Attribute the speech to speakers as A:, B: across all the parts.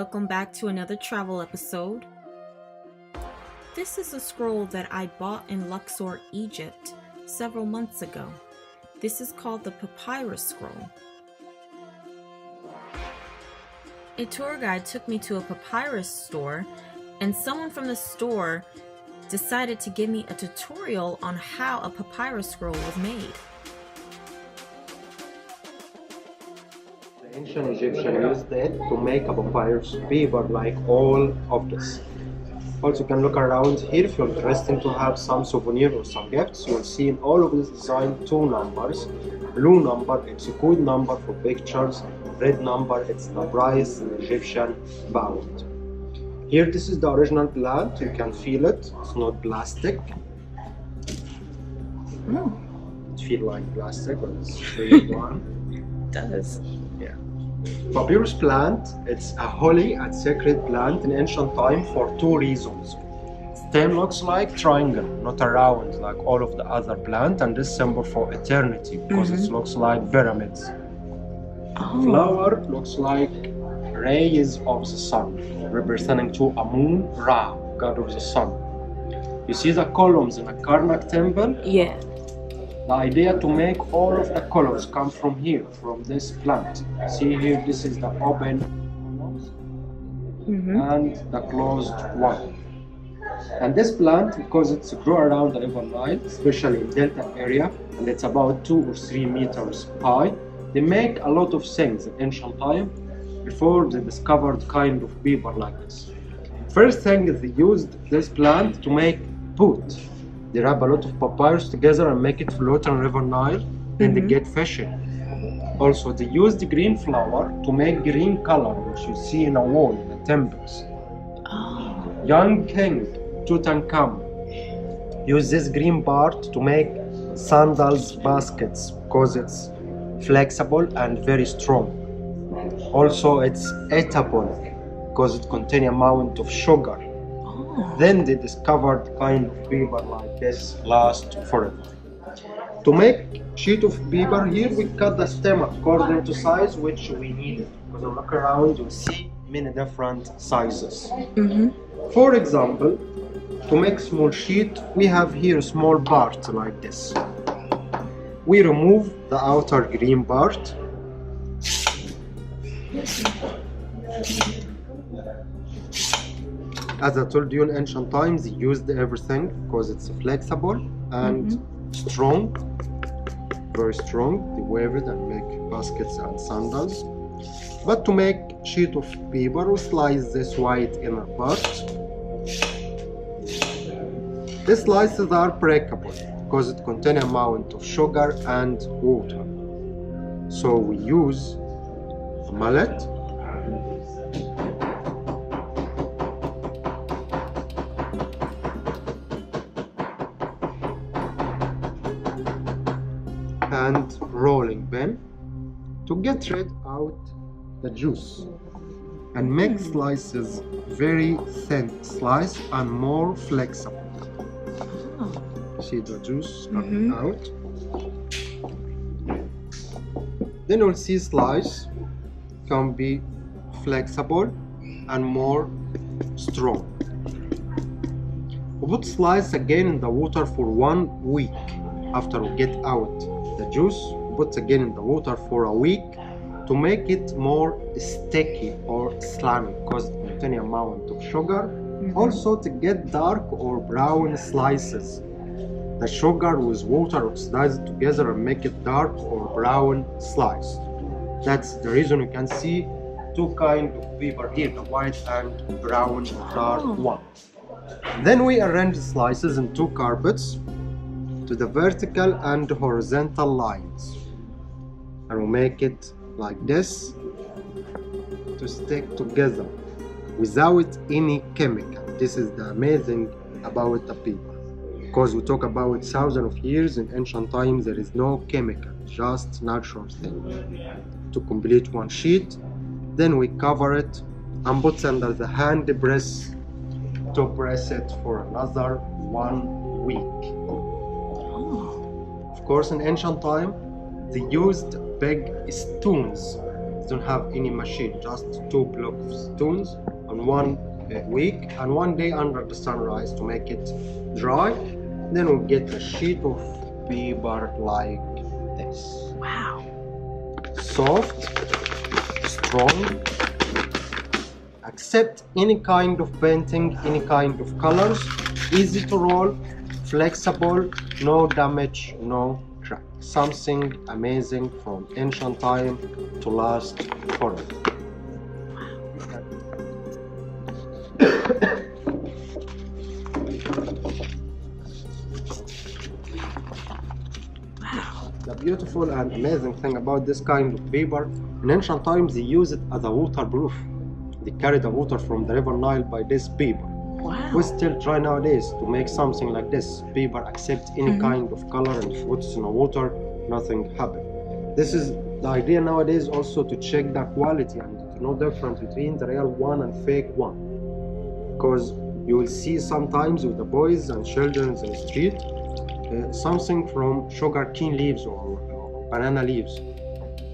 A: welcome back to another travel episode. This is a scroll that I bought in Luxor, Egypt several months ago. This is called the papyrus scroll. A tour guide took me to a papyrus store, and someone from the store decided to give me a tutorial on how a papyrus scroll was made.
B: The ancient Egyptians used it to make a papyrus paper like all of this. Also, you can look around here if you're interested to have some souvenir or some gifts. You'll see in all of this design two numbers. Blue number, it's a code number for pictures. Red number, it's the price in Egyptian pound. Here, this is the original plant. You can feel it. It's not plastic. It feels like plastic, but it's real one.
A: It does.
B: Yeah. Papyrus plant, it's a holy and sacred plant in ancient time for two reasons. Stem looks like triangle, not a round like all of the other plant, and this symbol for eternity because it looks like pyramids. Flower looks like rays of the sun, representing to a moon, Ra, god of the sun. You see the columns in a Karnak temple?
A: Yeah.
B: The idea to make all of the colors come from here, from this plant. See here, this is the open columns and the closed one. And this plant, because it's grow around the river Nile, especially in delta area, and it's about 2 or 3 meters high, they make a lot of things in ancient time before they discovered kind of paper like this. First thing is they used this plant to make boat. They wrap a lot of papyrus together and make it float on River Nile, and they get fishing. Also, they use the green flower to make green color, which you see in a wall in the temples. Young king Tutankhamun used this green part to make sandals baskets because it's flexible and very strong. Also, it's eatable because it contains an amount of sugar. Then they discovered kind of paper like this last forever. To make sheet of paper here, we cut the stem according to size which we needed. Because you look around, you see many different sizes. For example, to make small sheet, we have here a small part like this. We remove the outer green part. As I told you, in ancient times, they used everything because it's flexible and strong, very strong. They weave it and make baskets and sandals. But to make sheet of paper, we slice this white inner part. These slices are breakable because it contains an amount of sugar and water. So we use a mallet. And rolling pin to get rid out the juice and make slices very thin slice and more flexible. See the juice coming out. Then you'll see slice can be flexible and more strong. We put slice again in the water for 1 week. After we get out the juice, put again in the water for a week to make it more sticky or slimy because it contains an amount of sugar. Also to get dark or brown slices. The sugar with water oxidized together and make it dark or brown slice. That's the reason you can see two kinds of paper here, the white and brown or dark one. Then we arrange the slices in 2 carpets to the vertical and horizontal lines, and we make it like this to stick together without any chemical. This is the amazing about the paper, because we talk about thousands of years in ancient times. There is no chemical, just natural thing. To complete one sheet, then we cover it and put under the hand press to press it for another 1 week. Of course, in ancient time, they used big stones don't have any machine, just 2 blocks of stones on 1 week and 1 day under the sunrise to make it dry. Then we'll get a sheet of paper like this.
A: Wow.
B: Soft, strong, accept any kind of painting, any kind of colors, easy to roll, flexible, no damage, no crack. Something amazing from ancient time to last forever. The beautiful and amazing thing about this kind of paper, in ancient times they used it as a waterproof. They carried the water from the river Nile by this paper.
A: Wow.
B: We still try nowadays to make something like this. Paper accept any kind of color, and if it's in the water, nothing happens. This is the idea nowadays also to check the quality and to know the difference between the real one and fake one. Because you will see sometimes with the boys and children in the street, something from sugarcane leaves or banana leaves.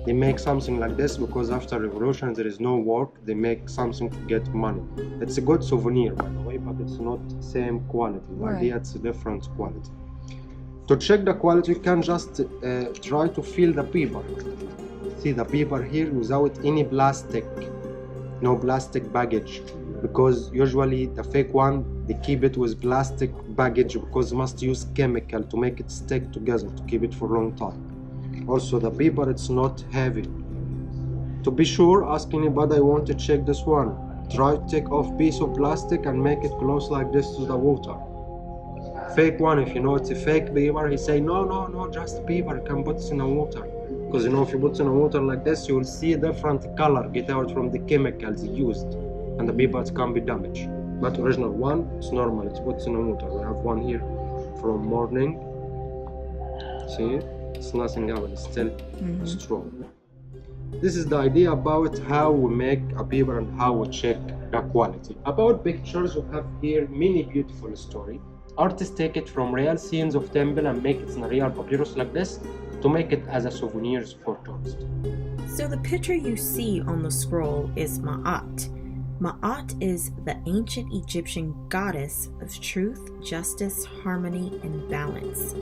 B: They make something like this because after revolution there is no work. They make something to get money. It's a good souvenir, by the way, but it's not same quality. The idea it's a different quality. To check the quality, you can just try to feel the paper. See the paper here without any plastic, no plastic baggage. Because usually the fake one, they keep it with plastic baggage because must use chemical to make it stick together to keep it for a long time. Also the paper, it's not heavy. To be sure, ask anybody, I want to check this one. Try to take off piece of plastic and make it close like this to the water. Fake one, if you know it's a fake paper, he say no, just paper, you can put it in the water. Because you know if you put it in the water like this, you will see a different color get out from the chemicals used, and the paper can be damaged. But original one, it's normal, it's put in the water. We have one here from morning. See, it's nothing happened, it's still strong. This is the idea about how we make a paper and how we check the quality. About pictures, we have here many beautiful stories. Artists take it from real scenes of temple and make it in a real papyrus like this to make it as a souvenirs for tourists.
A: So the picture you see on the scroll is Ma'at. Ma'at is the ancient Egyptian goddess of truth, justice, harmony, and balance.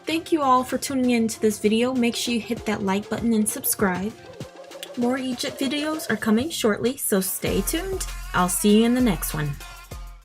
A: Thank you all for tuning in to this video. Make sure you hit that like button and subscribe. More Egypt videos are coming shortly, so stay tuned. I'll see you in the next one.